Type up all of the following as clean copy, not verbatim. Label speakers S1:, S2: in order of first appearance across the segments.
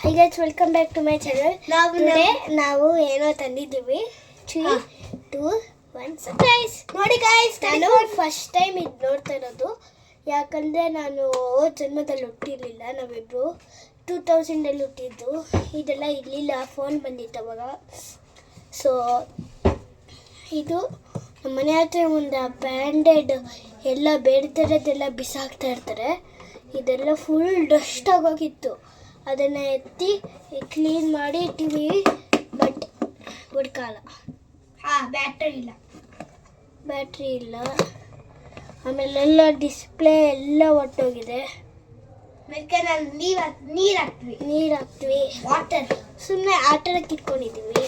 S1: Hi guys, welcome back to my channel. ನಾವು ಏನೋ ತಂದಿದ್ದೀವಿ. 3, 2, 1 surprise. ನೋಡಿ guys, ನಾನು ಫಸ್ಟ್ ಟೈಮ್ ಇದು ನೋಡ್ತಾ ಇರೋದು. ಯಾಕಂದ್ರೆ ನಾನು ಜನ್ಮದಲ್ಲಿ ಹುಟ್ಟಿರಲಿಲ್ಲ. ನಾವಿಬ್ರು 2000 ಅಲ್ಲಿ ಹುಟ್ಟಿದ್ದು. ಇದೆಲ್ಲ ಇರಲಿಲ್ಲ, ಫೋನ್ ಬಂದಿತ್ತು ಅವಾಗ. ಸೊ ಇದು ನಮ್ಮ ಮನೆ ಹತ್ರ ಒಂದು ಬ್ಯಾಂಡೆಡ್ ಎಲ್ಲ ಬೇಡ್ತಿರೋದೆಲ್ಲ ಬಿಸಾಕ್ತಾ ಇರ್ತಾರೆ. ಇದೆಲ್ಲ ಫುಲ್ ಡಸ್ಟ್ ಆಗೋಗಿತ್ತು. ಅದನ್ನು ಎತ್ತಿ ಕ್ಲೀನ್ ಮಾಡಿ ಇಟ್ಟಿವಿ. ಬಟ್ ಹುಡ್ಕಲ್ಲ. ಬ್ಯಾಟ್ರಿ ಇಲ್ಲ. ಆಮೇಲೆ ಎಲ್ಲ ಡಿಸ್ಪ್ಲೇ ಎಲ್ಲ ಒಟ್ಟೋಗಿದೆ. ನೀರು ಹಾಕ್ತೀವಿ ವಾಟರ್ ಸುಮ್ಮನೆ ಆಟಕ್ಕೆ ಇಟ್ಕೊಂಡಿದ್ದೀವಿ.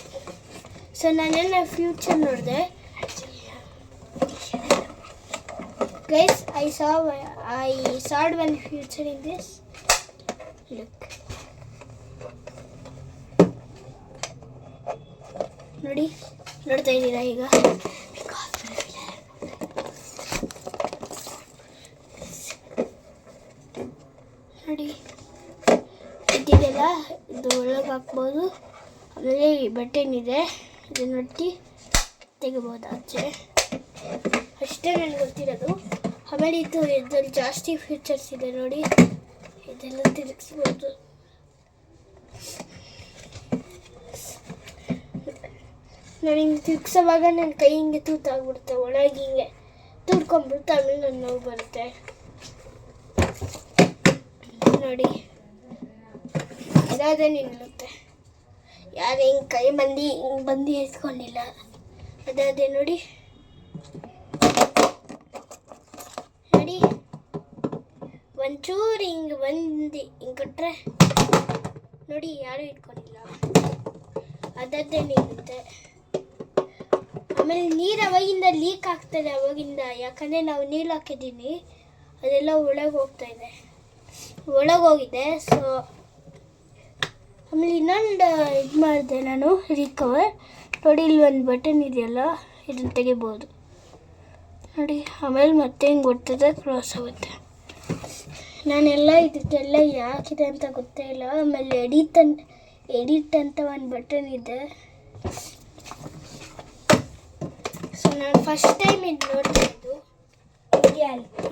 S1: ಸೊ ನಾನೆಲ್ಲ ಫ್ಯೂಚರ್ ನೋಡಿದೆ. Guys, I saw one future in this. Look. ನೋಡ್ತಾ ಇದ್ದೀರಾ ಈಗ? ನೋಡಿ ಇದ್ದಿದೆಲ್ಲ ಇದು ಒಳಗೆ ಹಾಕ್ಬೋದು. ಆಮೇಲೆ ಈ ಬಟನ್ ಇದೆ, ಇದನ್ನ ಒತ್ತಿ ತೆಗಿಬೋದು ಆಚೆ. ಅಷ್ಟೇ ನನಗೆ ಗೊತ್ತಿರೋದು. ಆಮೇಲೆ ಇದರಲ್ಲಿ ಜಾಸ್ತಿ ಫೀಚರ್ಸ್ ಇದೆ ನೋಡಿ. ಇದೆಲ್ಲ ತಿರುಗಿಸ್ಬೋದು. ನಾನು ಹಿಂಗೆ ತಿರುಗಿಸೋವಾಗ ನನ್ನ ಕೈ ಹಿಂಗೆ ತೂತಾಗ್ಬಿಡುತ್ತೆ, ಒಳಗೆ ಹಿಂಗೆ ತೂಡ್ಕೊಂಡ್ಬಿಡುತ್ತೆ. ಆಮೇಲೆ ನನ್ನ ನೋವು ಬರುತ್ತೆ ನೋಡಿ. ಅದಾದ ನಿಲ್ಲುತ್ತೆ. ಯಾರು ಹಿಂಗೆ ಕೈ ಬಂದು ಎತ್ಕೊಂಡಿಲ್ಲ. ಅದಾದೆ ನೋಡಿ. ಒಂಚೂರು ಹಿಂಗೆ ಹಿಂಗೆ ಕೊಟ್ಟರೆ ನೋಡಿ, ಯಾರೂ ಇಟ್ಕೊಂಡಿಲ್ಲ. ಅದದ್ದೇ ನಿಲ್ಲುತ್ತೆ. ಆಮೇಲೆ ನೀರು ಅವಾಗಿಂದ ಲೀಕ್ ಆಗ್ತದೆ ಅವಾಗಿಂದ. ಯಾಕಂದರೆ ನಾವು ನೀರು ಹಾಕಿದ್ದೀನಿ, ಅದೆಲ್ಲ ಒಳಗೋಗಿದೆ. ಸೊ ಆಮೇಲೆ ಇನ್ನೊಂದು ಇದು ಮಾಡಿದೆ ನಾನು, ರಿಕವರ್. ನೋಡಿ ಇಲ್ಲಿ ಒಂದು ಬಟನ್ ಇದೆಯಲ್ಲ, ಇದನ್ನು ತೆಗಿಬೋದು ನೋಡಿ. ಆಮೇಲೆ ಮತ್ತೆ ಹಿಂಗೆ ಒಟ್ಟಿದ್ರೆ ಕ್ಲೋಸ್ ಆಗುತ್ತೆ. ನಾನೆಲ್ಲ ಇದಕ್ಕೆಲ್ಲ ಯಾಕಿದೆ ಅಂತ ಗೊತ್ತೇ ಇಲ್ಲ. ಆಮೇಲೆ ಎಡಿಟ್ ಅಂತ ಒಂದು ಬಟನ್ ಇದೆ. ಸೊ ನಾನು ಫಸ್ಟ್ ಟೈಮ್ ಇದು ನೋಡ್ತಾ ಇದ್ದು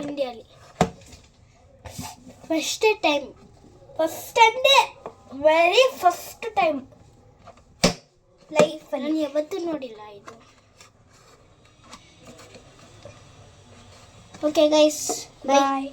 S1: ಇಂಡಿಯಾಲಿ. ಫಸ್ಟ್ ಅಂದರೆ ವೆರಿ ಫಸ್ಟ್ ಟೈಮ್ ಲೈಫ್. ನಾನು ಯಾವತ್ತೂ ನೋಡಿಲ್ಲ ಇದು. ಓಕೆ ಗೈಸ್, ಬಾಯ್.